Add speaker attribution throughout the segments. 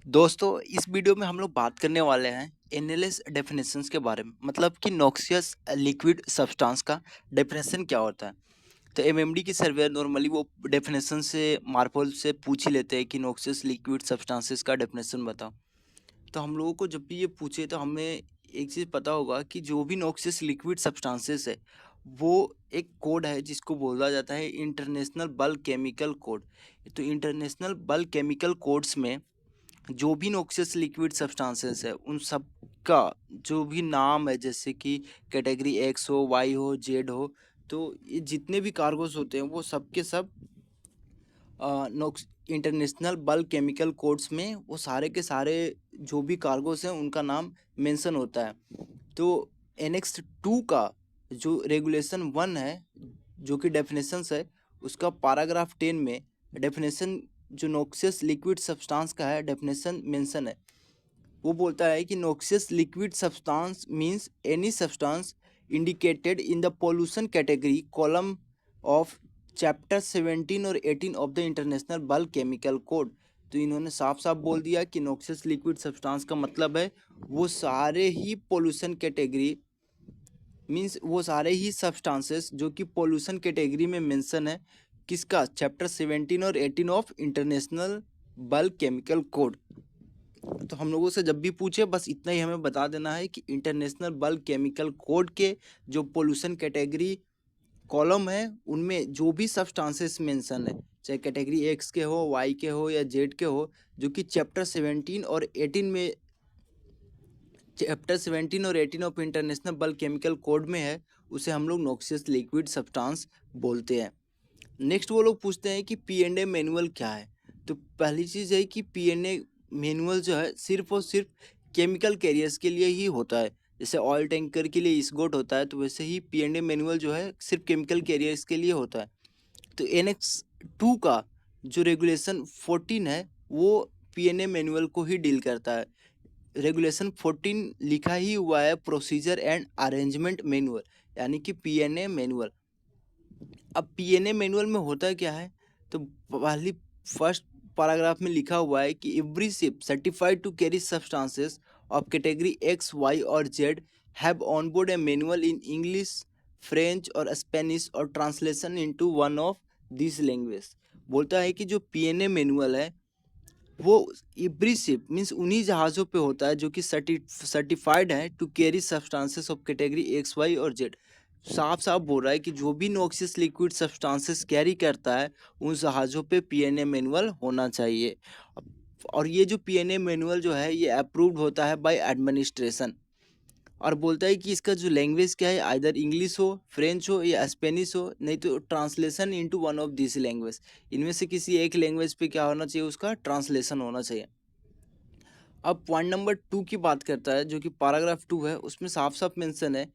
Speaker 1: दोस्तों इस वीडियो में हम लोग बात करने वाले हैं एनएलएस डेफिनेशंस के बारे में। मतलब कि नॉक्सियस लिक्विड सब्सटेंस का डेफिनेशन क्या होता है। तो एमएमडी की सर्वेयर नॉर्मली वो डेफिनेशन से मार्पल से पूछ ही लेते हैं कि नॉक्सियस लिक्विड सब्सटेंसेस का डेफिनेशन बताओ। तो हम लोगों को जब भी ये पूछे तो हमें एक चीज़ पता होगा कि जो भी नॉक्सियस लिक्विड सब्सटेंसेस है वो एक कोड है जिसको बोला जाता है इंटरनेशनल बल्क केमिकल कोड। तो इंटरनेशनल बल्क केमिकल कोड्स में जो भी नॉक्सियस लिक्विड सब्सटेंसेस है उन सब का जो भी नाम है, जैसे कि कैटेगरी एक्स हो, वाई हो, जेड हो, तो ये जितने भी कार्गोस होते हैं वो सब के सब नॉक्स इंटरनेशनल बल्क केमिकल कोड्स में वो सारे के सारे जो भी कार्गोस हैं उनका नाम मेंशन होता है। तो एनेक्स 2 का जो रेगुलेशन 1 है, जो कि डेफिनेशंस है, उसका पैराग्राफ 10 में डेफिनेशन जो नॉक्सियस लिक्विड सब्सटेंस का है डेफिनेशन मेंशन है। वो बोलता है कि noxious liquid substance means any substance indicated in the pollution category column of chapter 17 और 18 of the international bulk chemical code. तो इन्होंने साफ साफ बोल दिया कि नॉक्सियस लिक्विड सब्सटेंस का मतलब है वो सारे ही पोल्यूशन कैटेगरी मींस वो सारे ही सब्सटेंसेस जो कि पोल्यूशन कैटेगरी में मेंशन है, किसका, चैप्टर 17 और 18 of international bulk chemical code. तो हम लोगों से जब भी पूछे बस इतना ही हमें बता देना है कि इंटरनेशनल बल्क केमिकल कोड के जो पोल्यूशन कैटेगरी कॉलम है उनमें जो भी सब्सटेंसेस मेंशन है, चाहे कैटेगरी एक्स के हो, वाई के हो या जेड के हो, जो कि चैप्टर 17 और 18 में, चैप्टर 17 और 18 of international bulk chemical code में है, उसे हम लोग नॉक्सियस लिक्विड सब्सटेंस बोलते हैं। नेक्स्ट वो लोग पूछते हैं कि पी&ए मैनुअल क्या है। तो पहली चीज़ है कि पी&ए मैनुअल जो है सिर्फ और सिर्फ केमिकल कैरियर्स के लिए ही होता है। जैसे ऑयल टैंकर के लिए इसगोट होता है, तो वैसे ही पी&ए मैनुअल जो है सिर्फ केमिकल कैरियर्स के लिए होता है। तो एनेक्स 2 का जो रेगुलेशन 14 है वो पी&ए मैनुअल को ही डील करता है। रेगुलेशन 14 लिखा ही हुआ है प्रोसीजर एंड अरेंजमेंट मैनुअल, यानी कि पी&ए मैनुअल। अब पी&ए मैनुअल में होता क्या है, तो पहली फर्स्ट पैराग्राफ में लिखा हुआ है कि every ship certified to carry substances of category X, Y और Z have on board a manual in English, French और स्पेनिश और translation into one of this language. बोलता है कि जो पी&ए मैनुअल है वो एवरी शिप मीन्स उन्हीं जहाज़ों पे होता है जो कि सर्टिफाइड है to carry substances of category X, Y और जेड। साफ साफ बोल रहा है कि जो भी नॉक्सियस लिक्विड सब्सटेंसेस कैरी करता है उन जहाज़ों पे पी&ए मैनुअल होना चाहिए। और ये जो पी&ए मैनुअल जो है ये अप्रूव्ड होता है बाय एडमिनिस्ट्रेशन। और बोलता है कि इसका जो लैंग्वेज क्या है, आइदर इंग्लिश हो, फ्रेंच हो या स्पेनिश हो, नहीं तो translation into one of this language. इनमें से किसी एक लैंग्वेज पे क्या होना चाहिए, उसका ट्रांसलेशन होना चाहिए। अब पॉइंट नंबर 2 की बात करता है, जो कि पैराग्राफ 2 है, उसमें साफ साफ मेंशन है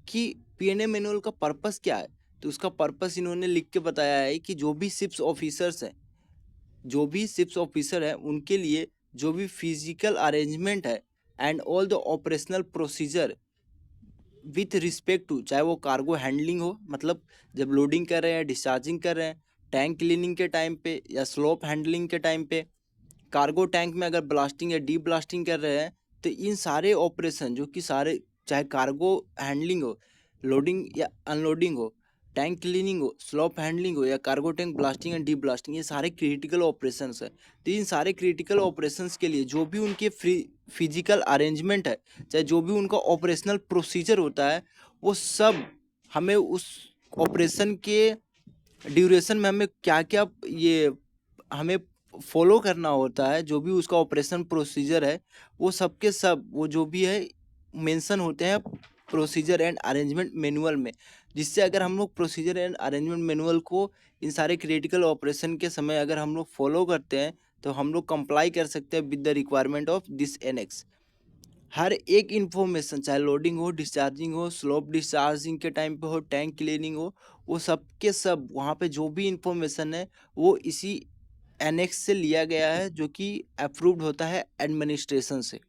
Speaker 1: कि पी&ए मैनुअल का पर्पस क्या है। तो उसका पर्पस इन्होंने लिख के बताया है कि जो भी शिप्स ऑफिसर्स हैं, जो भी शिप्स ऑफिसर है उनके लिए जो भी फिजिकल अरेंजमेंट है and all the operational procedure with respect to, चाहे वो कार्गो हैंडलिंग हो, मतलब जब लोडिंग कर रहे हैं, डिस्चार्जिंग कर रहे हैं, टैंक क्लीनिंग के टाइम पे या स्लोप हैंडलिंग के टाइम पे, कार्गो टैंक में अगर ब्लास्टिंग या डी ब्लास्टिंग कर रहे हैं, तो इन सारे ऑपरेशन जो कि सारे, चाहे कार्गो हैंडलिंग हो, लोडिंग या अनलोडिंग हो, टैंक क्लीनिंग हो, स्लोप हैंडलिंग हो या cargo tank blasting and D blasting, ये सारे क्रिटिकल ऑपरेशंस है। तो इन सारे क्रिटिकल ऑपरेशंस के लिए जो भी उनके फिजिकल अरेंजमेंट है, चाहे जो भी उनका ऑपरेशनल प्रोसीजर होता है, वो सब हमें उस ऑपरेशन के ड्यूरेशन में हमें क्या क्या ये हमें फॉलो करना होता है, जो भी उसका ऑपरेशन प्रोसीजर है, वो सब के सब वो जो भी है मेंशन होते हैं प्रोसीजर एंड अरेंजमेंट मैनुअल में। जिससे अगर हम लोग प्रोसीजर एंड अरेंजमेंट मैनुअल को इन सारे क्रिटिकल ऑपरेशन के समय अगर हम लोग फॉलो करते हैं तो हम लोग कंप्लाई कर सकते हैं with the requirement of this annex. हर एक इन्फॉर्मेशन, चाहे लोडिंग हो, डिस्चार्जिंग हो, स्लोप डिस्चार्जिंग के टाइम पे हो, टैंक क्लीनिंग हो, वो सब के सब वहाँ पे जो भी इन्फॉर्मेशन है वो इसी एनेक्स से लिया गया है, जो कि अप्रूव्ड होता है एडमिनिस्ट्रेशन से।